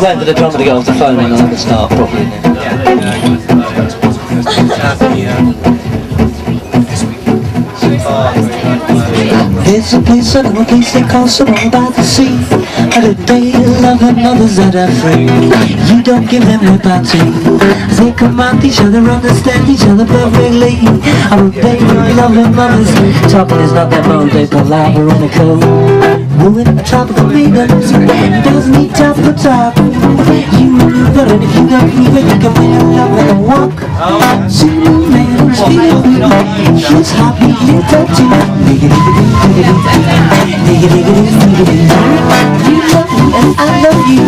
just waiting for the drummer to get off the phone and I can start properly then. There's a place I know, a place they call Simone by the sea. And they love their mothers that are free. You don't give them liberty. They command each other, understand each other perfectly. And they love their mothers. Talking is not their mode, they palaver on the code. Moving a tropical maiden doesn't need top for top. You maneuver and if you don't move it, you can win a love and a walk. Superman, he's happy, he's touchy. You love me and I love you.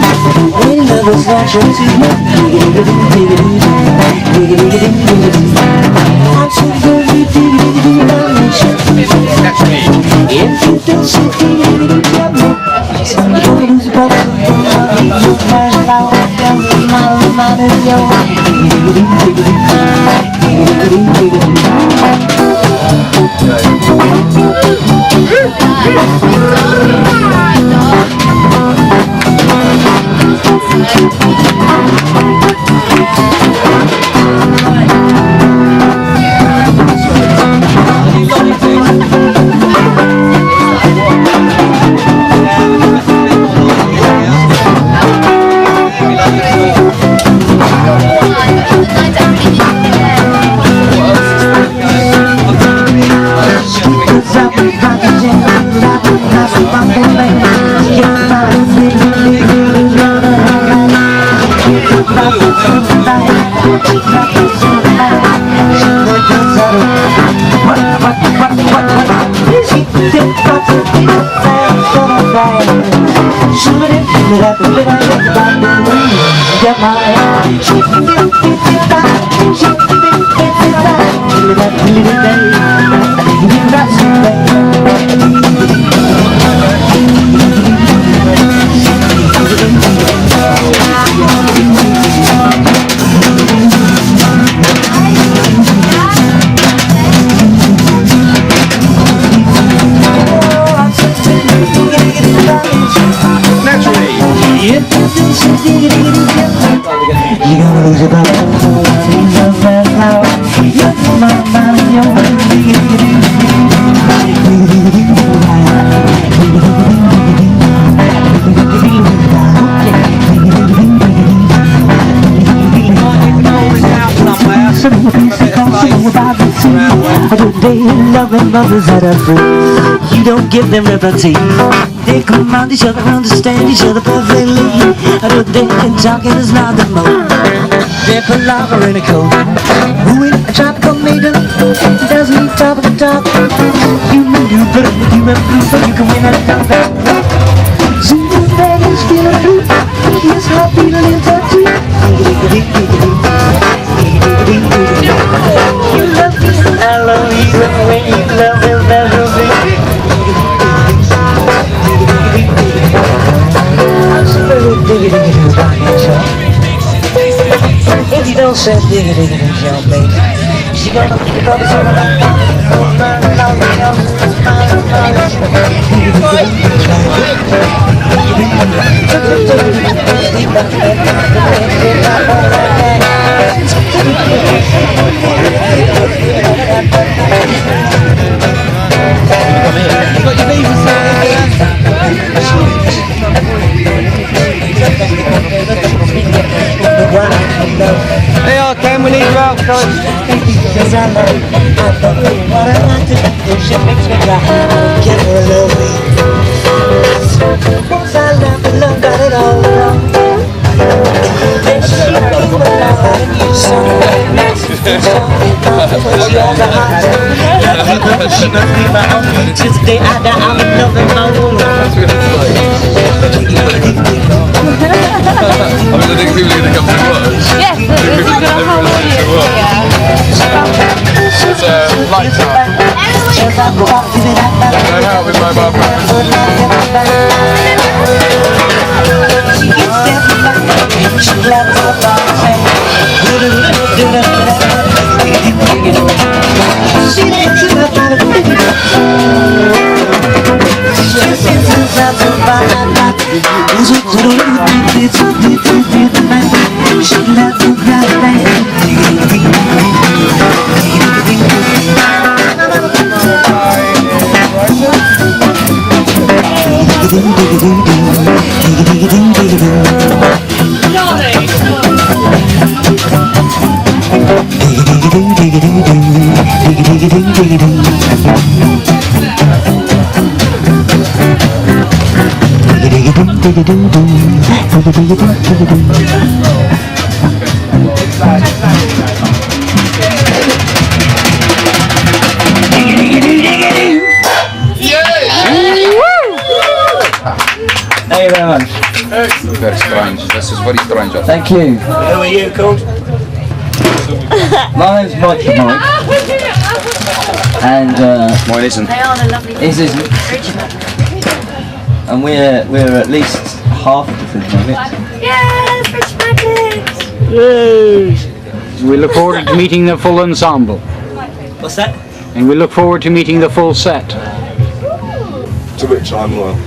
When love is natural to you. I'm so very if you don't see the trouble, somebody who's about to you flash out down the mile of your loving mothers that are free. You don't give them liberty. They command each other, understand each other perfectly. They can talk and it's not the mode. They're palaver in a code. Who in a tropical maiden doesn't need top of the top. You maneuver, you improve, you can win a love. Super Vegas feeling blue. Here's how feeling in touch. You love me, I love you, and when you love me, that'll be. I'm so very diggity about yourself. If you don't say diggity, young baby, she gonna pick up some of that. Hey, Ken, we need you out, guys. Cause I love you, what I like to do, she makes me cry, give her a little bit. Once I love got it all wrong. Then she came along and you saw that's the song, she has a heart. She must be my own, since the day I die, I'm in love with my own. I think people are going to come to watch. Yes, it's going to hold It's lights out. No help with my mum. She Thank you very much. Very strange. This is very strange. Thank you. Who are you called? My name's Magpie, and Mine isn't. They are the lovely his isn't. And we're at least half of the Fridge Magnets. Yeah, Fridge Magnets! We look forward to meeting the full ensemble. What's that? And we look forward to meeting the full set. To which I'm loyal.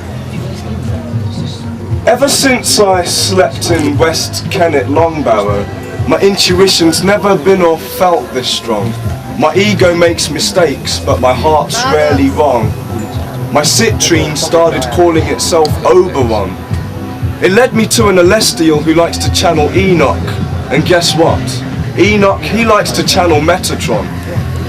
Ever since I slept in West Kennet Longbarrow, my intuition's never been or felt this strong. My ego makes mistakes, but my heart's rarely wrong. My citrine started calling itself Oberon. It led me to an celestial who likes to channel Enoch. And guess what? Enoch, he likes to channel Metatron.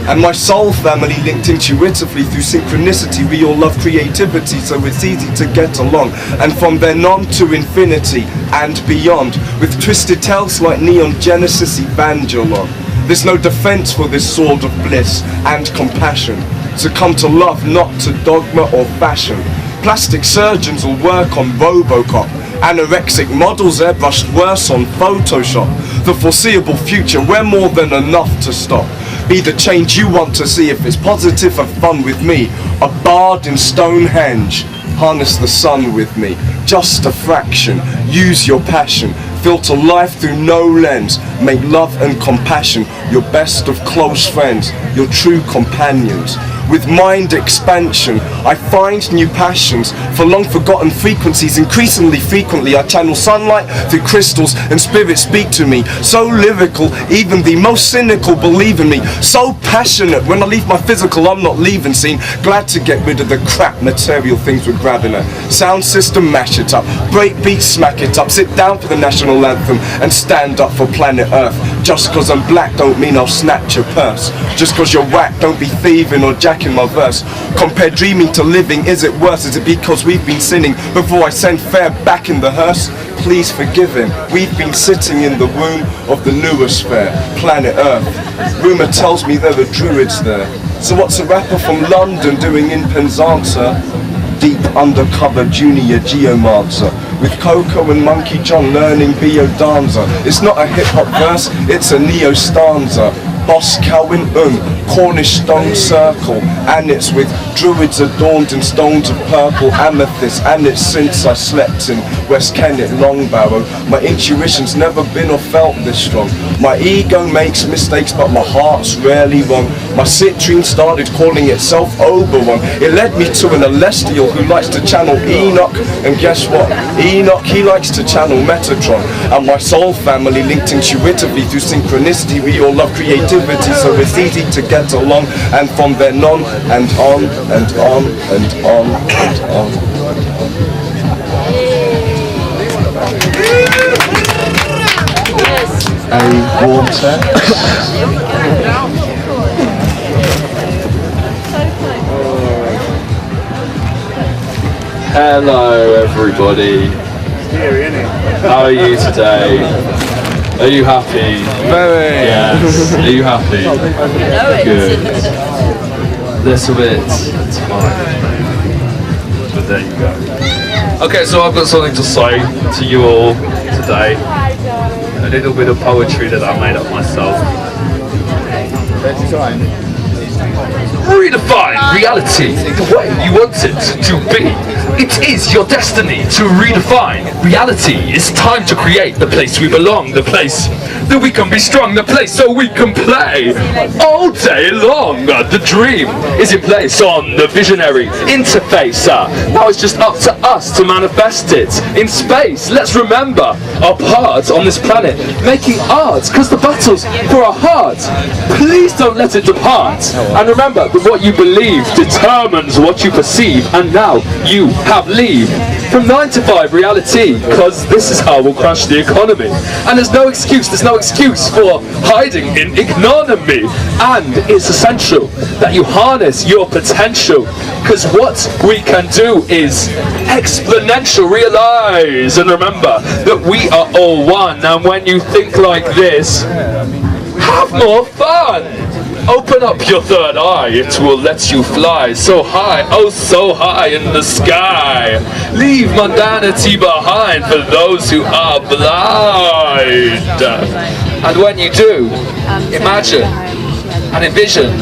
And my soul family linked intuitively through synchronicity. We all love creativity, so it's easy to get along. And from then on to infinity and beyond, with twisted tales like Neon Genesis Evangelion. There's no defense for this sword of bliss and compassion. To come to love, not to dogma or fashion. Plastic surgeons will work on Robocop. Anorexic models airbrushed worse on Photoshop. The foreseeable future, we're more than enough to stop. Be the change you want to see. If it's positive, have fun with me. A bard in Stonehenge. Harness the sun with me. Just a fraction. Use your passion. Filter life through no lens. Make love and compassion your best of close friends. Your true companions. With mind expansion, I find new passions for long forgotten frequencies. Increasingly frequently I channel sunlight through crystals and spirits speak to me. So lyrical, even the most cynical believe in me. So passionate, when I leave my physical I'm not leaving scene. Glad to get rid of the crap material things we're grabbing at. Sound system, mash it up. Break beats, smack it up. Sit down for the national anthem and stand up for planet Earth. Just cause I'm black don't mean I'll snatch your purse. Just cause you're whack don't be thieving or jacking my verse. Compare dreaming to living, is it worse? Is it because we've been sinning before I send fair back in the hearse? Please forgive him. We've been sitting in the womb of the noosphere, planet Earth. Rumour tells me there are druids there. So what's a rapper from London doing in Penzance? Deep undercover junior geomancer with Coco and Monkey John learning biodanza. It's not a hip-hop verse, it's a neo-stanza. Boss Cowan, Cornish stone circle, and it's with druids adorned in stones of purple amethyst, and it's since I slept in West Kennet Longbarrow. My intuition's never been or felt this strong. My ego makes mistakes, but my heart's rarely wrong. My citrine started calling itself Oberon. It led me to an celestial who likes to channel Enoch, and guess what? Enoch, he likes to channel Metatron. And my soul family linked intuitively through synchronicity. We all love creativity, so it's easy to get along. And from then on and on and on and on and on. A warm set. Hello everybody. How are you today? Are you happy? Very. Yes. Are you happy? Good. Little bit tired. But there you go. Okay, so I've got something to say to you all today. A little bit of poetry that I made up myself. Redefine reality the way you want it to be. It is your destiny to redefine reality. It's time to create the place we belong, the place that we can be strong, the place so we can play all day long. The dream is in place on the visionary interface. Now it's just up to us to manifest it in space. Let's remember our part on this planet, making art, because the battle's for our heart. Please don't let it depart. And remember that what you believe determines what you perceive, and now you have leave from 9 to 5 reality, because this is how we'll crash the economy. And there's no excuse for hiding in ignominy. And it's essential that you harness your potential, because what we can do is exponential. Realize and remember that we are all one, and when you think like this, have more fun. Open up your third eye, it will let you fly so high, oh so high in the sky. Leave mundanity behind for those who are blind. And when you do, imagine and envision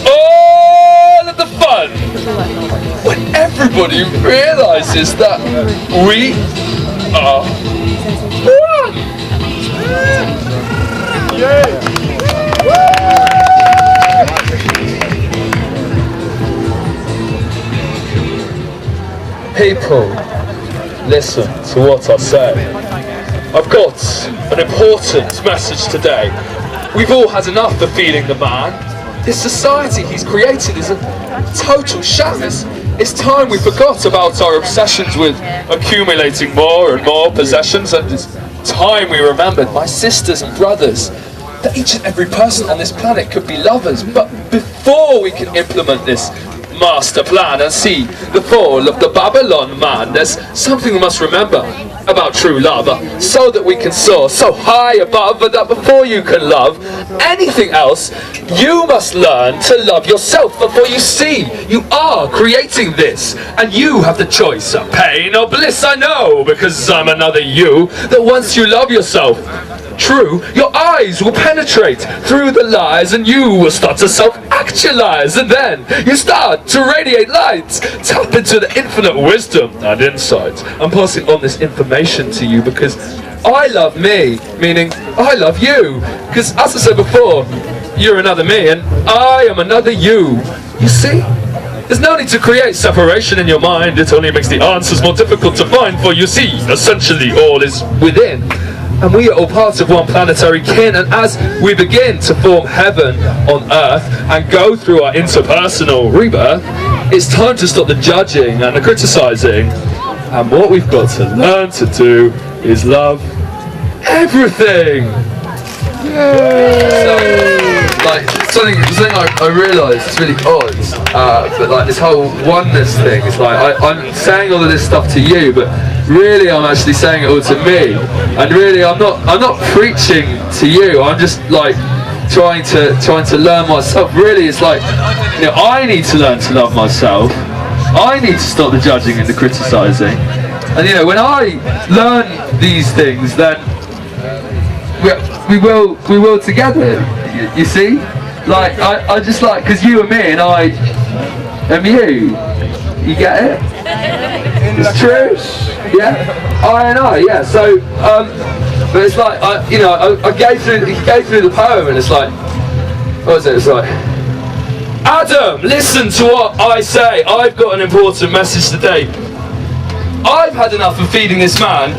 all of the fun when everybody realizes that we are one. Yeah. People, listen to what I say. I've got an important message today. We've all had enough of feeding the man. This society he's created is a total sham. It's time we forgot about our obsessions with accumulating more and more possessions, and it's time we remembered, my sisters and brothers, that each and every person on this planet could be lovers. But before we can implement this master plan and see the fall of the Babylon man, there's something we must remember about true love, so that we can soar so high above, that before you can love anything else, you must learn to love yourself. For you see, you are creating this, and you have the choice of pain or bliss. I know, because I'm another you, that once you love yourself, true, your eyes will penetrate through the lies, and you will start to self-actualize, and then you start to radiate light. Tap into the infinite wisdom and insight. I'm passing on this information to you because I love me, meaning I love you. Because as I said before, you're another me and I am another you. You see? There's no need to create separation in your mind. It only makes the answers more difficult to find, for you see, essentially all is within. And we are all part of one planetary kin, and as we begin to form heaven on earth and go through our interpersonal rebirth, it's time to stop the judging and the criticizing, and what we've got to learn to do is love everything. Something I realised is really odd, but like this whole oneness thing, it's like I'm saying all of this stuff to you, but really I'm actually saying it all to me, and really I'm not preaching to you. I'm just like trying to learn myself. Really, it's like, you know, I need to learn to love myself. I need to stop the judging and the criticising, and you know, when I learn these things, then we will together. You see, like I just like, because you are me and I am you. You get it? It's true. Yeah, I and I. Yeah. So, but it's like I gave through the poem, and it's like, what was it? It's like, Adam, listen to what I say. I've got an important message today. I've had enough of feeding this man.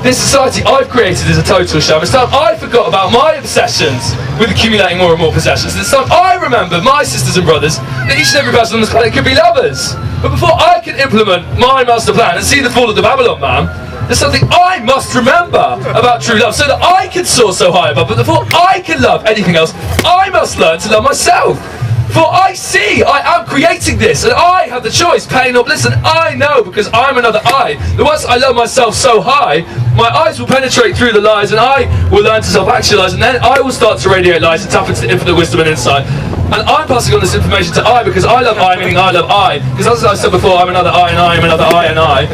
This society I've created is a total sham. It's time I forgot about my obsessions with accumulating more and more possessions. It's time I remembered my sisters and brothers, that each and every person on this planet could be lovers. But before I can implement my master plan and see the fall of the Babylon man, there's something I must remember about true love, so that I can soar so high above. But before I can love anything else, I must learn to love myself. For I see, I am creating this, and I have the choice, pain or bliss, and I know, because I'm another I, that once I love myself so high, my eyes will penetrate through the lies, and I will learn to self-actualize, and then I will start to radiate light and tap into the infinite wisdom and insight. And I'm passing on this information to I, because I love I, meaning I love I. Because as I said before, I'm another I, and I am another I, and I.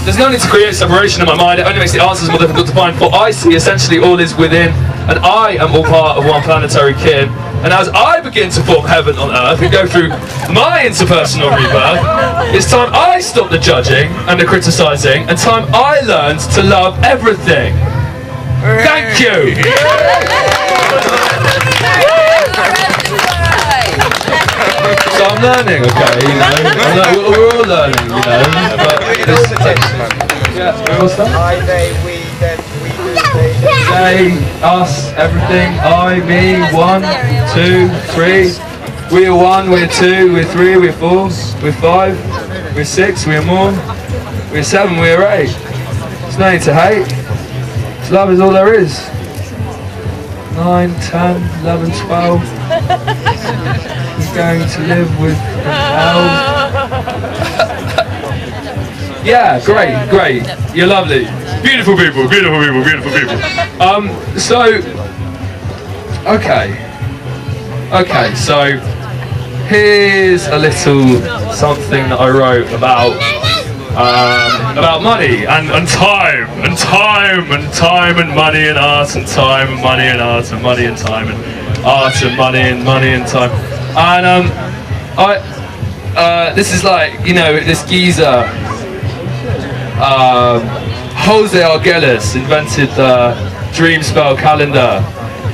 There's no need to create separation in my mind. It only makes the answers more difficult to find, for I see essentially all is within, and I am all part of one planetary kin. And as I begin to form heaven on earth and go through my interpersonal rebirth, it's time I stop the judging and the criticising, and time I learned to love everything. Thank you! So I'm learning, okay, you know, we're all learning, you know, but what's that? I, they, we, them, we, They, us, everything, I, me, 1, 2, 3, we're 1, we're 2, we're 3, we're 4, we're 5, we're 6, we're more, we're 7, we're 8. There's no need to hate, because love is all there is. 9, 10, 11, 12. He's going to live with Yeah, great. You're lovely. Beautiful people. Okay, so here's a little something that I wrote about money and time and money and art and time and money and art and money and time and art and money and time. And this is like, you know, this geezer, Jose Arguelles invented the dream spell calendar,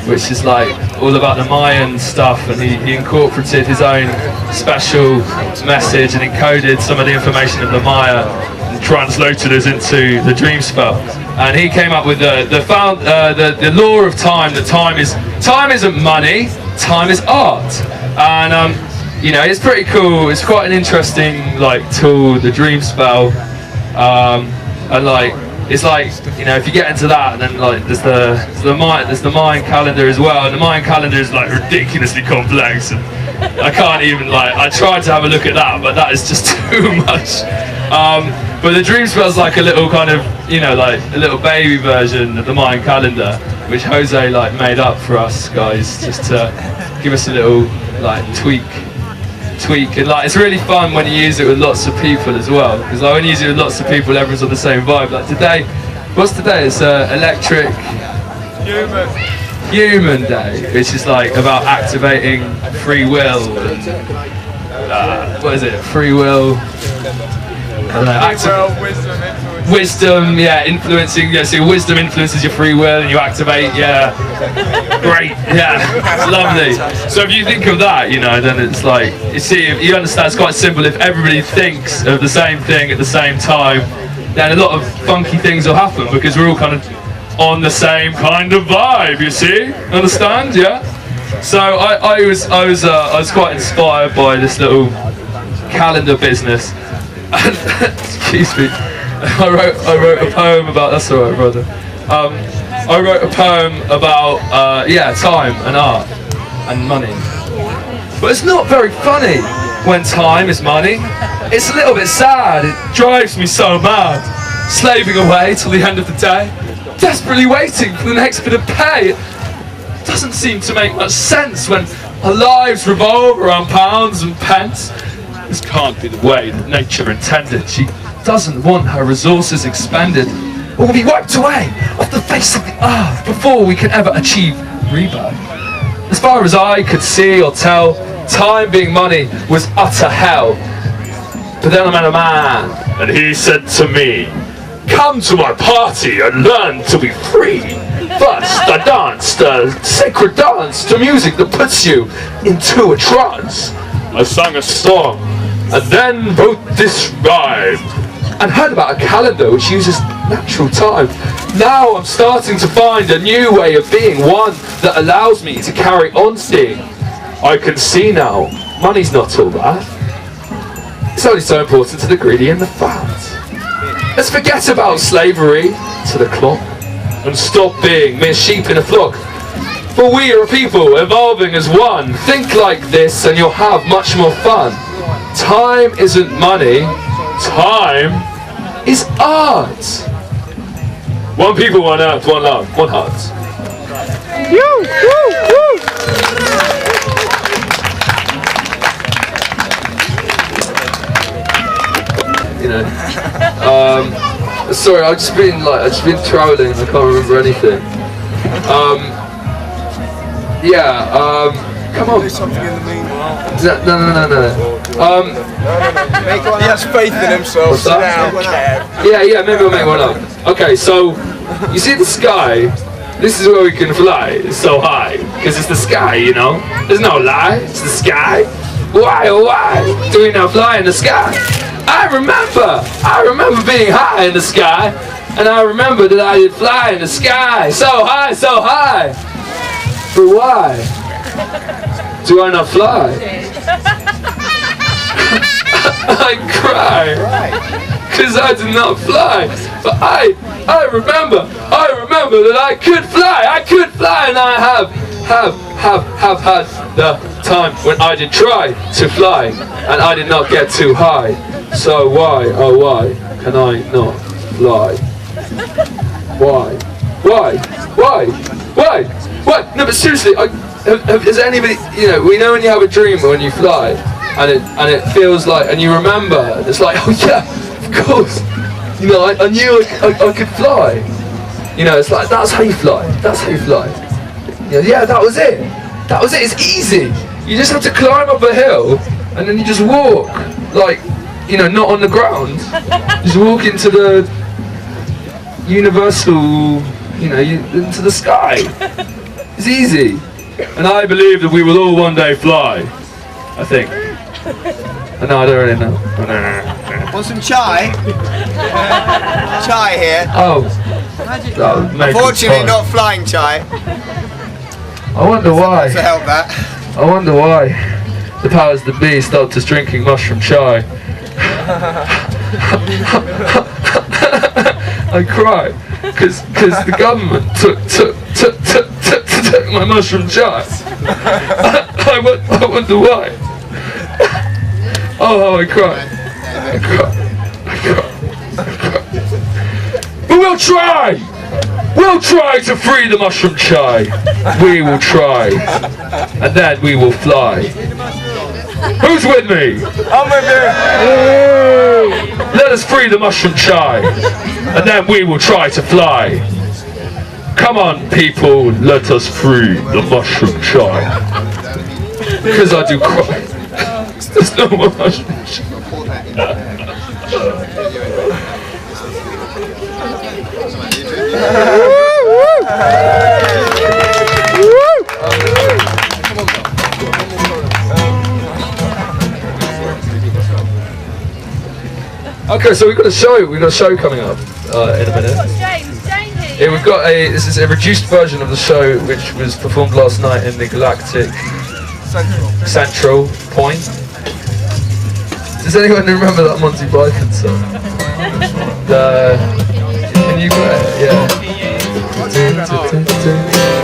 which is like all about the Mayan stuff, and he incorporated his own special message and encoded some of the information of the Maya and translated it into the dream spell. And he came up with the law of time, that time isn't money, time is art. And you know, it's pretty cool. It's quite an interesting like tool, the dream spell. And like, it's like, you know, if you get into that, and then like there's the Mayan calendar as well, and the Mayan calendar is like ridiculously complex, and I can't even like, I tried to have a look at that, but that is just too much. But the dream spell's like a little kind of, you know, like a little baby version of the Mayan calendar, which Jose like made up for us guys, just to give us a little like tweak, and like it's really fun when you use it with lots of people as well, because like when you use it with lots of people, everyone's on the same vibe. Like today, what's today? It's electric human day, which is like about activating free will and what is it? Free will. I don't know, wisdom, yeah, influencing, yeah, so wisdom influences your free will and you activate, yeah, great, yeah, it's lovely. So if you think of that, you know, then it's like, you see, you understand it's quite simple. If everybody thinks of the same thing at the same time, then a lot of funky things will happen, because we're all kind of on the same kind of vibe, you see, understand, yeah? So I was quite inspired by this little calendar business. Excuse me. I wrote a poem about. That's all right, brother. I wrote a poem about time and art and money. But it's not very funny when time is money. It's a little bit sad. It drives me so mad. Slaving away till the end of the day, desperately waiting for the next bit of pay. It doesn't seem to make much sense when our lives revolve around pounds and pence. This can't be the way that nature intended. She doesn't want her resources expended, or will be wiped away off the face of the earth before we can ever achieve rebirth. As far as I could see or tell, time being money was utter hell. But then I met a man, and he said to me, "Come to my party and learn to be free. First, I danced a sacred dance to music that puts you into a trance. I sang a song, and then wrote this rhyme, and heard about a calendar which uses natural time. Now I'm starting to find a new way of being, one that allows me to carry on seeing. I can see now, money's not all that. It's only so important to the greedy and the fat. Let's forget about slavery to the clock, and stop being mere sheep in a flock. For we are a people evolving as one. Think like this and you'll have much more fun. Time isn't money, time is art. One people, one earth, one love, one heart." You know, sorry, I've just been travelling and I can't remember anything. Come on. Do something in the meanwhile. No. He has faith in himself. What's that? Yeah, maybe we'll make one up. Okay, so you see the sky? This is where we can fly. It's so high. Because it's the sky, you know? There's no lie. It's the sky. Why, oh why do we not fly in the sky? I remember being high in the sky. And I remember that I did fly in the sky. So high, so high. But why do I not fly? I cry. Because I did not fly. But I remember that I could fly, and I have had the time when I did try to fly, and I did not get too high. So why, oh why, can I not fly? Why? No, but seriously, is anybody, you know, we know when you have a dream when you fly, and it feels like, and you remember, it's like, oh yeah, of course, you know, I knew I could fly. You know, it's like, that's how you fly. You know, yeah, that was it, it's easy. You just have to climb up a hill, and then you just walk, like, you know, not on the ground. Just walk into the universal, you know, into the sky. It's easy. And I believe that we will all one day fly, I think. No, I don't really know. Want some chai? Chai here. Oh. Unfortunately, not flying chai. I wonder why. To help that. I wonder why the powers that be stopped us drinking mushroom chai. I cry because the government took my mushroom chai. I wonder why. Oh, how I cry. But we'll try! We'll try to free the mushroom chai. We will try. And then we will fly. Who's with me? I'm with you. Let us free the mushroom chai. And then we will try to fly. Come on, people, let us free the mushroom chai. Because I do cry. There's no more mushroom chai. Okay, so we've got a show coming up in a minute. Yeah, we've got this is a reduced version of the show which was performed last night in the Galactic Central Point. Does anyone remember that Monty Python song? Can you play it? Yeah.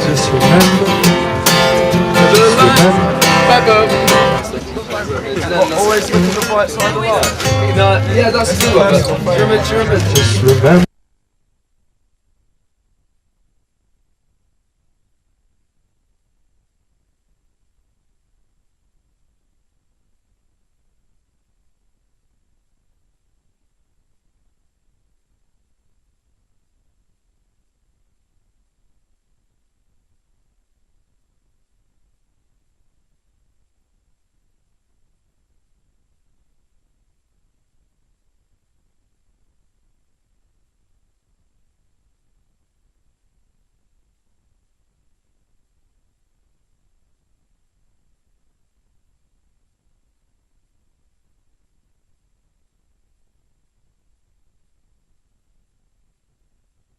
Just remember. Always look at the bright side of life. Yeah, that's a good one. Do you remember? Just remember.